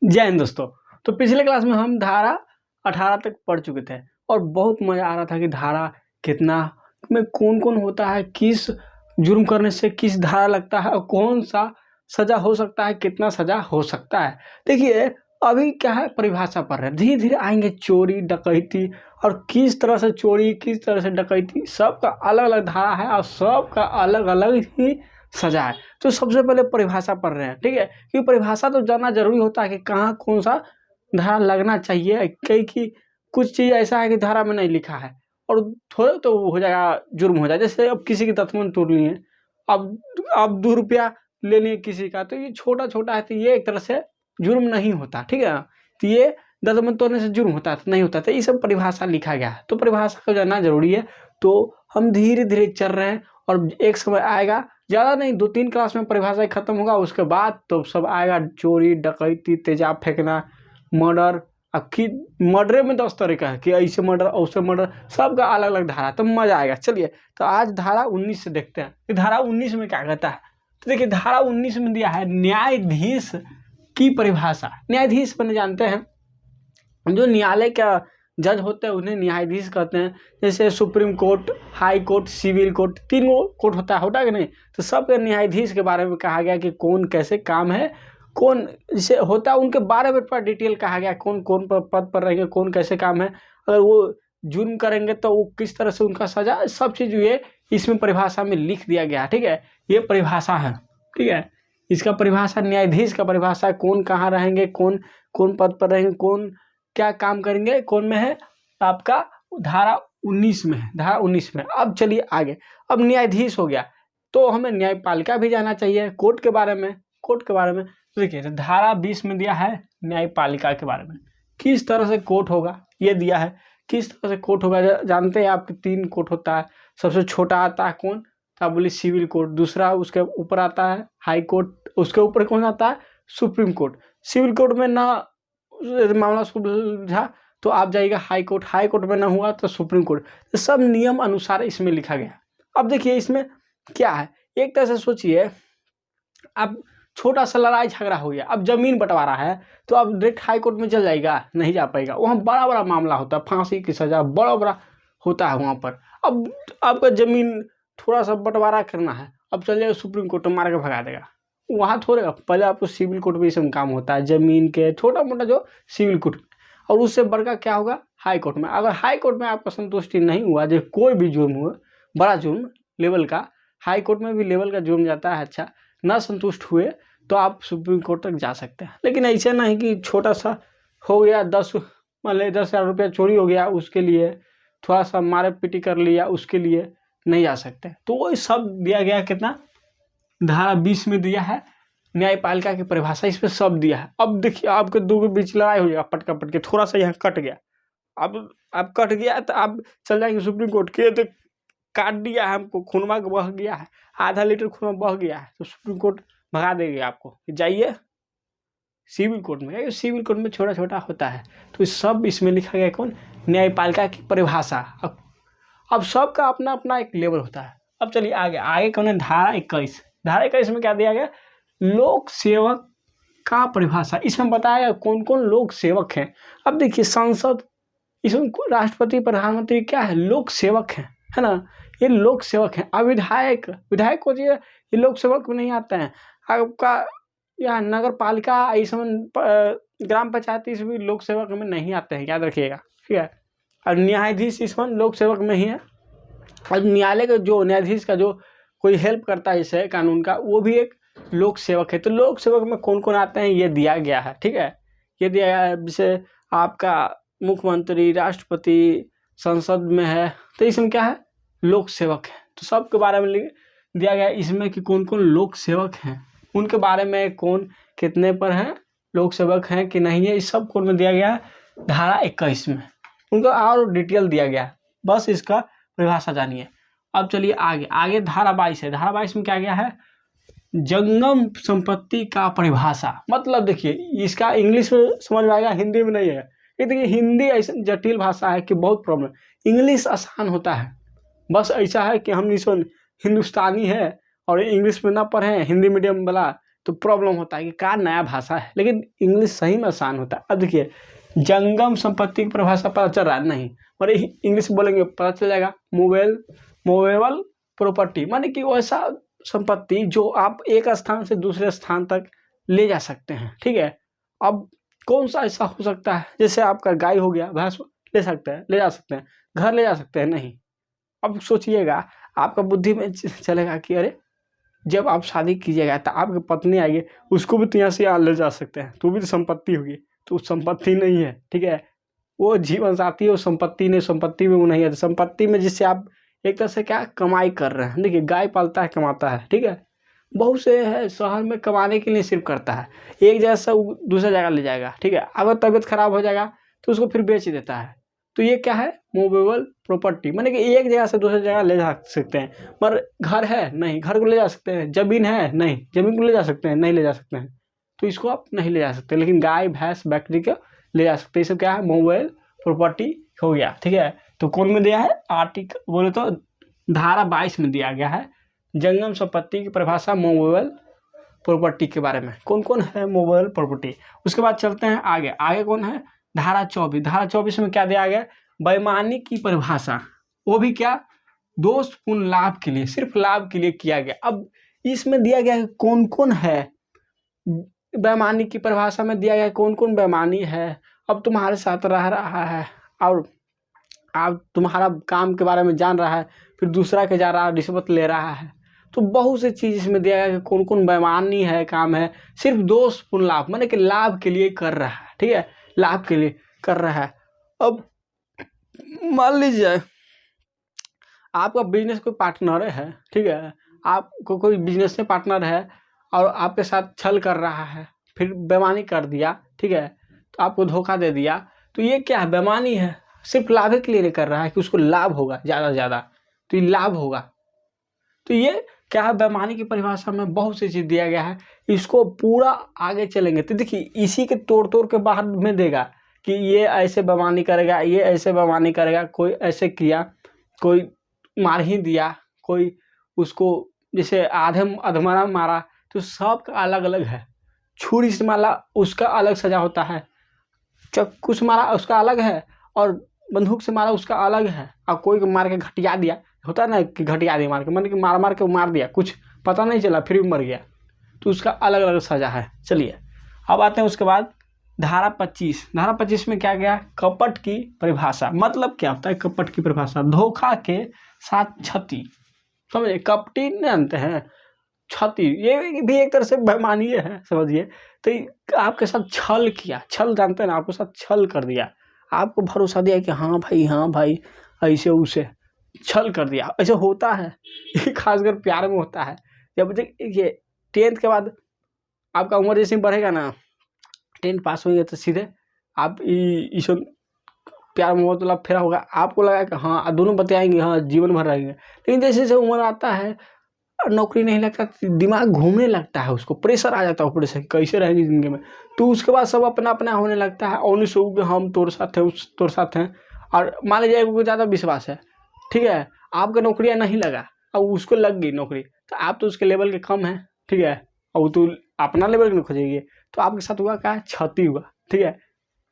जय हिंद दोस्तों। तो पिछले क्लास में हम धारा 18 तक पढ़ चुके थे और बहुत मज़ा आ रहा था कि धारा कितना में कौन-कौन होता है, किस जुर्म करने से किस धारा लगता है और कौन सा सज़ा हो सकता है, कितना सज़ा हो सकता है। देखिए अभी क्या है, परिभाषा पढ़ रहे हैं, धीरे-धीरे आएँगे चोरी, डकैती और किस तरह से चोरी, किस तरह से डकैती, सबका अलग-अलग धारा है और सबका अलग-अलग ही सज़ा है। तो सबसे पहले परिभाषा पढ़ रहे हैं, ठीक है? क्योंकि परिभाषा तो जानना ज़रूरी होता है कि कहाँ कौन-सा धारा लगना चाहिए। कई की कुछ चीज़ ऐसा है कि धारा में नहीं लिखा है और थोड़ा तो वो हो जाएगा, जुर्म हो जाएगा। जैसे अब किसी की दतमन तोड़ लिए, अब ₹2 ले लिए किसी का, तो ये छोटा-छोटा है, तो ये एक तरह से जुर्म नहीं होता, ठीक है? तो ये दतमन तोड़ने से जुर्म होता है? तो नहीं होता। तो ये सब परिभाषा लिखा गया है, तो परिभाषा को जानना ज़रूरी है। तो हम धीरे-धीरे चल रहे हैं और एक समय आएगा, ज़्यादा नहीं 2-3 क्लास में परिभाषा खत्म होगा, उसके बाद तो सब आएगा चोरी, डकैती, तेजाब फेंकना, मर्डर। अब कि मर्डरे में 10 तरह का है कि ऐसे मर्डर, वैसे मर्डर, सबका अलग-अलग धारा, तो मज़ा आएगा। चलिए तो आज धारा 19 से देखते हैं कि धारा 19 में क्या कहता है। तो देखिए धारा 19 में दिया है न्यायाधीश की परिभाषा। न्यायाधीश बने जानते हैं, जो न्यायालय का जज होते हैं उन्हें न्यायाधीश कहते हैं। जैसे supreme court, high court, civil court, तीनों कोर्ट होता है कि नहीं? तो सबके न्यायाधीश के बारे में कहा गया कि कौन कैसे काम है, कौन जैसे होता है उनके बारे में पूरा डिटेल कहा गया, कौन कौन पद पर रहेंगे, कौन कैसे काम है, अगर वो जुर्म करेंगे तो वो किस तरह से उनका सजा, सब चीज़ ये इसमें परिभाषा में लिख दिया गया, ठीक है? ये परिभाषा है, ठीक है? इसका परिभाषा न्यायाधीश का परिभाषा है, कौन कहाँ रहेंगे, कौन कौन पद पर रहेंगे, कौन क्या काम करेंगे, कौन में है आपका धारा 19 में है, धारा 19 में। अब चलिए आगे, अब न्यायाधीश हो गया तो हमें न्यायपालिका भी जानना चाहिए, कोर्ट के बारे में। कोर्ट के बारे में तो देखिए धारा 20 में दिया है न्यायपालिका के बारे में, किस तरह से कोर्ट होगा ये दिया है, किस तरह से कोर्ट होगा। जानते हैं आपके 3 कोर्ट होता है। सबसे छोटा आता है कौन, आप बोलिए सिविल कोर्ट, दूसरा उसके ऊपर आता है हाई कोर्ट, उसके ऊपर कौन आता है, सुप्रीम कोर्ट। सिविल कोर्ट में ना मामला सुलझा तो आप जाइएगा हाई कोर्ट, हाई कोर्ट में ना हुआ तो सुप्रीम कोर्ट। तो सब नियम अनुसार इसमें लिखा गया। अब देखिए इसमें क्या है, एक तरह से सोचिए, अब छोटा सा लड़ाई झगड़ा हो गया, अब जमीन बंटवारा है तो अब डायरेक्ट हाई कोर्ट में चल जाएगा, नहीं जा पाएगा, वहाँ बड़ा बड़ा मामला होता है, फांसी की सजा बड़ा बड़ा होता है वहाँ पर। अब आपका जमीन थोड़ा सा बंटवारा करना है, अब चल जाएगा सुप्रीम कोर्ट में, मार के भगा देगा। वहाँ थोड़े, पहले आपको सिविल कोर्ट में ये सब काम होता है, जमीन के छोटा मोटा जो सिविल कोर्ट, और उससे बढ़कर क्या होगा हाई कोर्ट में। अगर हाई कोर्ट में आपका संतुष्टि नहीं हुआ, जो कोई भी जुर्म हुआ, बड़ा जुर्म लेवल का, हाई कोर्ट में भी लेवल का जुर्म जाता है, अच्छा ना संतुष्ट हुए तो आप सुप्रीम कोर्ट तक जा सकते हैं। लेकिन ऐसा नहीं कि छोटा सा हो गया, 10,000 रुपया चोरी हो गया, उसके लिए थोड़ा सा मारे पीटी कर लिया, उसके लिए नहीं जा सकते। तो वो सब दिया गया, कितना धारा 20 में दिया है न्यायपालिका की परिभाषा, इस पर सब दिया है। अब देखिए आपके दो के बीच लड़ाई हो जाएगा, पटका पटके, थोड़ा सा यहाँ कट गया, अब कट गया तो आप चल जाएंगे सुप्रीम कोर्ट के, तो काट दिया है हमको, खूनवा बह गया है, आधा लीटर खून बह गया है, तो सुप्रीम कोर्ट भगा देंगे आपको, जाइए सिविल कोर्ट में। क्योंकि सिविल कोर्ट में छोटा छोटा होता है, तो सब इसमें लिखा गया कौन, न्यायपालिका की परिभाषा। अब सबका अपना अपना एक लेवल होता है। अब चलिए आगे कौन है, धारा 21। धारा 21 में क्या दिया गया, लोक सेवक का परिभाषा। इसमें बताया कौन कौन लोक सेवक हैं। अब देखिए संसद, इसमें राष्ट्रपति, प्रधानमंत्री क्या है, लोक सेवक है ना, ये लोक सेवक हैं। अब विधायक को ये लोक सेवक में नहीं आते हैं। आपका यहाँ नगर पालिका, इसमें ग्राम पंचायत, इसमें लोक सेवक में नहीं आते हैं, याद रखिएगा, ठीक है। और न्यायाधीश इसमें लोक सेवक में ही है। और न्यायालय का जो न्यायाधीश का जो कोई हेल्प करता है इसे कानून का, वो भी एक लोक सेवक है। तो लोक सेवक में कौन कौन आते हैं ये दिया गया है, ठीक है। ये दिया गया है, जैसे आपका मुख्यमंत्री, राष्ट्रपति, संसद में है, तो इसमें क्या है, लोक सेवक है। तो सबके बारे में दिया गया इसमें कि कौन कौन लोक सेवक हैं, उनके बारे में कौन कितने पर हैं, लोक सेवक हैं कि नहीं है, इस सब कोड में दिया गया है धारा 21 में। उनका और डिटेल दिया गया है, बस इसका परिभाषा जानिए। अब चलिए आगे धारा 22 है। धारा 22 में क्या गया है, जंगम संपत्ति का परिभाषा। मतलब देखिए इसका इंग्लिश में समझ में आएगा, हिंदी में नहीं है। ये देखिए हिंदी ऐसा जटिल भाषा है कि बहुत प्रॉब्लम, इंग्लिश आसान होता है, बस ऐसा है कि हम हिंदुस्तानी है और इंग्लिश में ना पढ़ें, हिंदी मीडियम वाला, तो प्रॉब्लम होता है कि क्या नया भाषा है, लेकिन इंग्लिश सही में आसान होता है। अब देखिए, जंगम संपत्ति की परिभाषा पता चल रहा है नहीं, और इंग्लिश बोलेंगे पता चल जाएगा। मूवेबल प्रॉपर्टी माने कि वैसा संपत्ति जो आप एक स्थान से दूसरे स्थान तक ले जा सकते हैं, ठीक है। अब कौन सा ऐसा हो सकता है, जैसे आपका गाय हो गया, भैंस ले सकते हैं, ले जा सकते हैं, घर ले जा सकते हैं नहीं। अब सोचिएगा, आपका बुद्धि में चलेगा कि अरे जब आप शादी कीजिएगा तो आपकी पत्नी आएगी, उसको भी तो यहाँ से यहाँ ले जा सकते हैं, तो भी तो संपत्ति होगी। तो संपत्ति नहीं है, ठीक है, वो जीवन साथी है, वो संपत्ति नहीं, संपत्ति में वो नहीं है। संपत्ति में जिससे आप एक तरह से क्या कमाई कर रहे हैं। देखिए, गाय पालता है, कमाता है, ठीक है। बहुत से है शहर में कमाने के लिए सिर्फ करता है, एक जगह से दूसरी जगह ले जाएगा, ठीक है। अगर तबीयत खराब हो जाएगा तो उसको फिर बेच देता है। तो ये क्या है, मूवेबल प्रॉपर्टी, माने कि एक जगह से दूसरी जगह ले जा सकते हैं। पर घर है नहीं, घर को ले जा सकते हैं। जमीन है नहीं, जमीन को ले जा सकते हैं नहीं, ले जा सकते हैं। तो इसको आप नहीं ले जा सकते, लेकिन गाय भैंस बकरी को ले जा सकते हैं। ये सब क्या है, मूवेबल प्रॉपर्टी हो गया, ठीक है। तो कौन में दिया है, आर्टिकल बोले तो धारा 22 में दिया गया है जंगम संपत्ति की परिभाषा मूवेबल प्रॉपर्टी के बारे में। कौन कौन है मूवेबल प्रॉपर्टी। उसके बाद चलते हैं आगे, आगे कौन है, धारा 24। धारा 24 में क्या दिया गया, बेईमानी की परिभाषा, वो भी क्या, दोषपूर्ण लाभ के लिए, सिर्फ लाभ के लिए किया गया। अब इसमें दिया गया है कौन कौन है, बेईमानी की परिभाषा में दिया गया है कौन कौन बेईमानी है। अब तुम्हारे साथ रह रहा है और आप तुम्हारा काम के बारे में जान रहा है, फिर दूसरा के जा रहा है, रिश्वत ले रहा है। तो बहुत सी चीज़ इसमें दिया गया कि कौन कौन बेईमानी है, काम है, सिर्फ दोषपूर्ण लाभ, माने कि लाभ के लिए कर रहा है, ठीक है, लाभ के लिए कर रहा है। अब मान लीजिए आपका बिजनेस कोई पार्टनर है, ठीक है, आपको कोई बिजनेस में पार्टनर है और आपके साथ छल कर रहा है, फिर बेईमानी कर दिया, ठीक है, तो आपको धोखा दे दिया। तो ये क्या है, बेईमानी है, सिर्फ लाभ के लिए नहीं कर रहा है कि उसको लाभ होगा ज़्यादा से ज़्यादा, तो ये लाभ होगा। तो ये क्या है, बेईमानी की परिभाषा में बहुत सी चीज़ दिया गया है। इसको पूरा आगे चलेंगे तो देखिए, इसी के तोड़ तोड़ के बाहर में देगा कि ये ऐसे बेईमानी करेगा, ये ऐसे बेईमानी करेगा, कोई ऐसे किया, कोई मार ही दिया, कोई उसको जैसे अधमरा मारा, तो सबका अलग अलग है। छुरी से मारा उसका अलग सजा होता है, चाकू से मारा उसका अलग है, और बंदूक से मारा उसका अलग है। और कोई को मार के घटिया दिया, होता है ना कि घटिया दिया मार के, मतलब कि मार के मार दिया, कुछ पता नहीं चला फिर भी मर गया, तो उसका अलग अलग सजा है। चलिए अब आते हैं उसके बाद धारा 25। धारा 25 में क्या गया, कपट की परिभाषा। मतलब क्या होता है कपट की परिभाषा, धोखा के साथ क्षति, समझिए, कपटी नहीं जानते हैं, क्षति, ये भी एक तरह से बेईमानी है, समझिए। तो आपके साथ छल किया, छल जानते हैं ना, आपके साथ छल कर दिया, आपको भरोसा दिया कि हाँ भाई ऐसे उसे छल कर दिया। ऐसे होता है, ये खासकर प्यार में होता है। जब ये 10th के बाद आपका उम्र जैसे बढ़ेगा ना, 10 पास होंगे तो सीधे आप इस प्यार मोहब्बत वाला फेरा होगा, आपको लगा कि हाँ दोनों बतियाएंगे, हाँ जीवन भर रहेंगे। लेकिन जैसे जैसे उम्र आता है, नौकरी नहीं लगता, दिमाग घूमने लगता है, उसको प्रेशर आ जाता है ऊपर से, कैसे रहेंगे जिंदगी में। तो उसके बाद सब अपना अपना होने लगता है, और नहीं हम तोर साथ हैं, उस तोर साथ हैं। और मान लीजिए को ज़्यादा विश्वास है, ठीक है, आपका नौकरियाँ नहीं लगा और उसको लग गई नौकरी, तो आप तो उसके लेवल के कम हैं, ठीक है, और तो अपना लेवल नहीं खोजेगी, तो आपके साथ हुआ क्या, क्षति हुआ, ठीक है।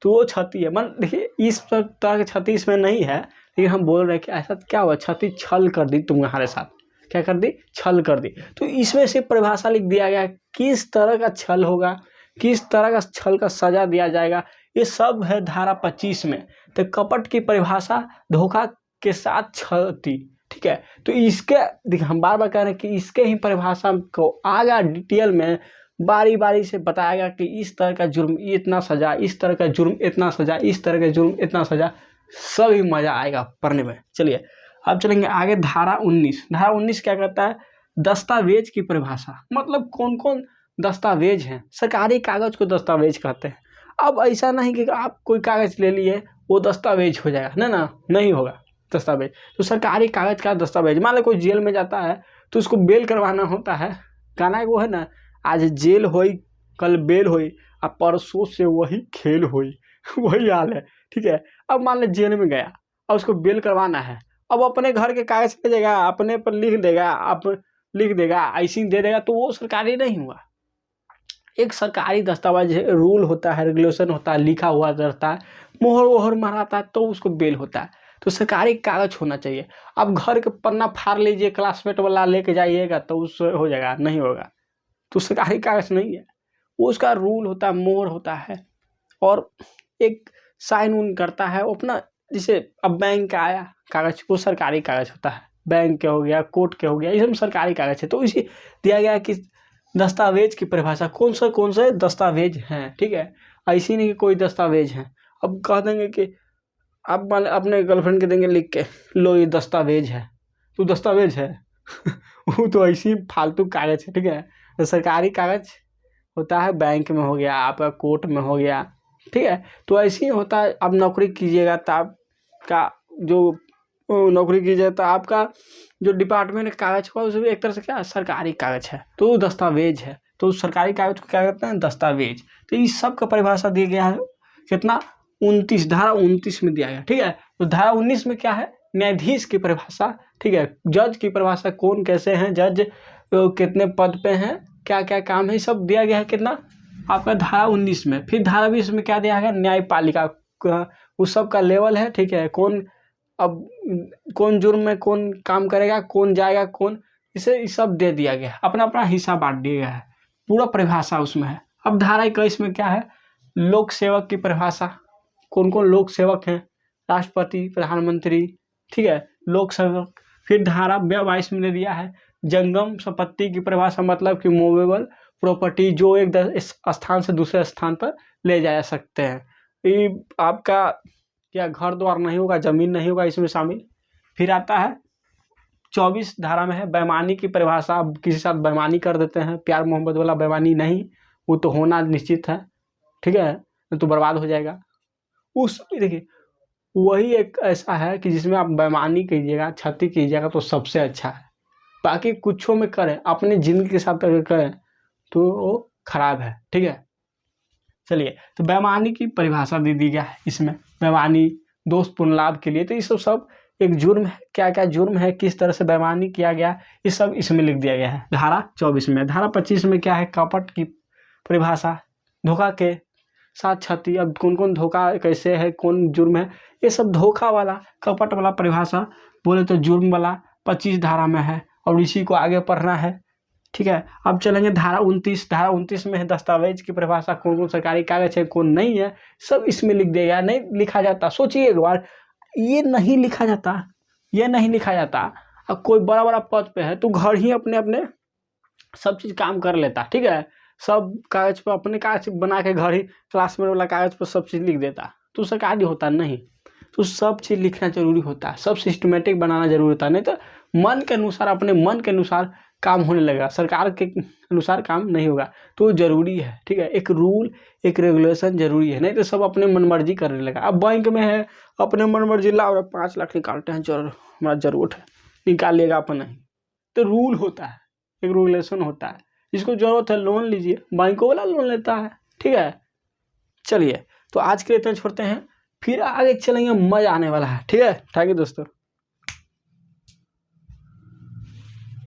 तो वो क्षति है, मन देखिए इस तरह की क्षति इसमें नहीं है, लेकिन हम बोल रहे हैं कि ऐसा क्या हुआ, क्षति छल कर दी तुम्हारे साथ, क्या कर दी, छल कर दी। तो इसमें से परिभाषा लिख दिया गया किस तरह का छल होगा, किस तरह का छल का सजा दिया जाएगा, ये सब है धारा 25 में। तो कपट की परिभाषा, धोखा के साथ क्षति, ठीक है। तो इसके देखिए, हम बार बार कह रहे हैं कि इसके ही परिभाषा को आगे डिटेल में बारी बारी से बताएगा कि इस तरह का जुर्म इतना सजा, इस तरह का जुर्म इतना सजा, इस तरह का जुर्म इतना सजा, सभी मजा आएगा पढ़ने में। चलिए अब चलेंगे आगे, धारा 19। धारा 19 क्या कहता है, दस्तावेज की परिभाषा। मतलब कौन कौन दस्तावेज हैं, सरकारी कागज को दस्तावेज कहते हैं। अब ऐसा नहीं कि आप कोई कागज ले लिए वो दस्तावेज हो जाएगा, ना नहीं होगा दस्तावेज। तो सरकारी कागज का दस्तावेज, मान लो कोई जेल में जाता है तो उसको बेल करवाना होता है, गाना वो है ना, आज जेल होई कल बेल होई, अब परसों से वही खेल होई, वही हाल है, ठीक है। अब मान लो जेल में गया और उसको बेल करवाना है, अब अपने घर के कागज ले जाएगा, अपने पर लिख देगा, आप लिख देगा, ऐसी दे देगा, तो वो सरकारी नहीं हुआ, एक सरकारी दस्तावेज रूल होता है, रेगुलेशन होता है, लिखा हुआ रहता है, मोहर वोहर मराता है तो उसको बेल होता है। तो सरकारी कागज होना चाहिए। अब घर के पन्ना फाड़ लीजिए, क्लासमेट वाला लेके जाइएगा तो उससे हो जाएगा, नहीं होगा। तो सरकारी कागज नहीं है, वो उसका रूल होता है, मोहर होता है और एक साइन उन करता है वो अपना। जैसे अब बैंक का आया कागज, वो सरकारी कागज होता है, बैंक के हो गया, कोर्ट के हो गया, ये सब सरकारी कागज है। तो इसी दिया गया कि दस्तावेज की परिभाषा कौन से दस्तावेज हैं, ठीक है। ऐसी नहीं कि कोई दस्तावेज हैं। अब कह देंगे कि आप अपने गर्लफ्रेंड के देंगे लिख के, लो ये दस्तावेज है, तो दस्तावेज है वो तो ऐसी फालतू कागज है, ठीक है। तो सरकारी कागज होता है, बैंक में हो गया, आपका कोर्ट में हो गया, ठीक है। तो ऐसे ही होता है। अब नौकरी कीजिएगा तो आपका जो नौकरी कीजिए तो आपका जो डिपार्टमेंट का कागज होगा उसमें एक तरह से क्या सरकारी कागज है, तो दस्तावेज है। तो सरकारी कागज को क्या कहते हैं, दस्तावेज। तो इस सब का परिभाषा दिया गया है कितना, 29, धारा 29 में दिया गया, ठीक है। तो धारा 19 में क्या है, न्यायाधीश की परिभाषा, ठीक है। जज की परिभाषा, कौन कैसे हैं जज, कितने पद पे हैं, क्या क्या काम है, सब दिया गया है कितना आपका धारा 19 में। फिर धारा 20 में क्या दिया गया, न्यायपालिका, उस सब का लेवल है, ठीक है। अब कौन जुर्म में कौन काम करेगा, कौन जाएगा, कौन, इसे सब दे दिया गया, अपना अपना हिस्सा बांट दिया गया है, पूरा परिभाषा उसमें है। अब धारा 21 में क्या है, लोक सेवक की परिभाषा, कौन कौन लोक सेवक हैं, राष्ट्रपति, प्रधानमंत्री, ठीक है, लोक सेवक। फिर धारा 22 में दिया है जंगम संपत्ति की परिभाषा, मतलब कि मूवेबल प्रॉपर्टी, जो एक स्थान से दूसरे स्थान पर ले जा सकते हैं। ये आपका क्या घर द्वार नहीं होगा, जमीन नहीं होगा इसमें शामिल। फिर आता है 24 धारा में है बेईमानी की परिभाषा, आप किसी साथ बेईमानी कर देते हैं, प्यार मोहब्बत वाला बेईमानी नहीं, वो तो होना निश्चित है, ठीक है, तो बर्बाद हो जाएगा। उस देखिए वही एक ऐसा है कि जिसमें आप बेईमानी कीजिएगा, क्षति कीजिएगा तो सबसे अच्छा है। बाकी कुछों में करें, अपनी जिंदगी के साथ अगर करें तो वो खराब है, ठीक है। चलिए, तो बेईमानी की परिभाषा दे दी गया है इसमें, बेईमानी दोषपूर्ण लाभ के लिए। तो ये सब एक जुर्म है, क्या क्या जुर्म है, किस तरह से बेईमानी किया गया, ये सब इसमें लिख दिया गया है धारा 24 में। धारा 25 में क्या है, कपट की परिभाषा, धोखा के साथ क्षति। अब कौन कौन धोखा कैसे है, कौन जुर्म है, ये सब धोखा वाला, कपट वाला परिभाषा बोले तो जुर्म वाला 25 धारा में है, और इसी को आगे पढ़ना है, ठीक है। अब चलेंगे धारा 29। धारा 29 में है दस्तावेज की परिभाषा, कौन कौन सरकारी कागज है, कौन नहीं है, सब इसमें लिख दिया गया। नहीं लिखा जाता, सोचिए एक बार, ये नहीं लिखा जाता, ये नहीं लिखा जाता। अब कोई बड़ा बड़ा पद पे है तो घर ही अपने अपने सब चीज़ काम कर लेता, ठीक है, सब कागज पर अपने कागज बना के घर ही क्लासमेट वाला कागज पर सब चीज़ लिख देता, तो सरकारी होता नहीं। तो सब चीज़ लिखना जरूरी होता है, सब सिस्टमेटिक बनाना जरूरी होता है, नहीं तो मन के अनुसार, अपने मन के अनुसार काम होने लगेगा, सरकार के अनुसार काम नहीं होगा। तो जरूरी है, ठीक है, एक रूल एक रेगुलेशन जरूरी है, नहीं तो सब अपने मनमर्जी करने लगा। अब बैंक में है, अपने मनमर्जी लाओ 5 लाख निकालते हैं, हमारा जरूरत है, निकाल लेगा अपन नहीं। तो रूल होता है, एक रेगुलेशन होता है, जिसको जरूरत है लोन लीजिए, बैंकों वाला लोन लेता है, ठीक है। चलिए, तो आज के लिए इतना छोड़ते हैं, फिर आगे चलेंगे, मजा आने वाला है, ठीक है। थैंक यू दोस्तों।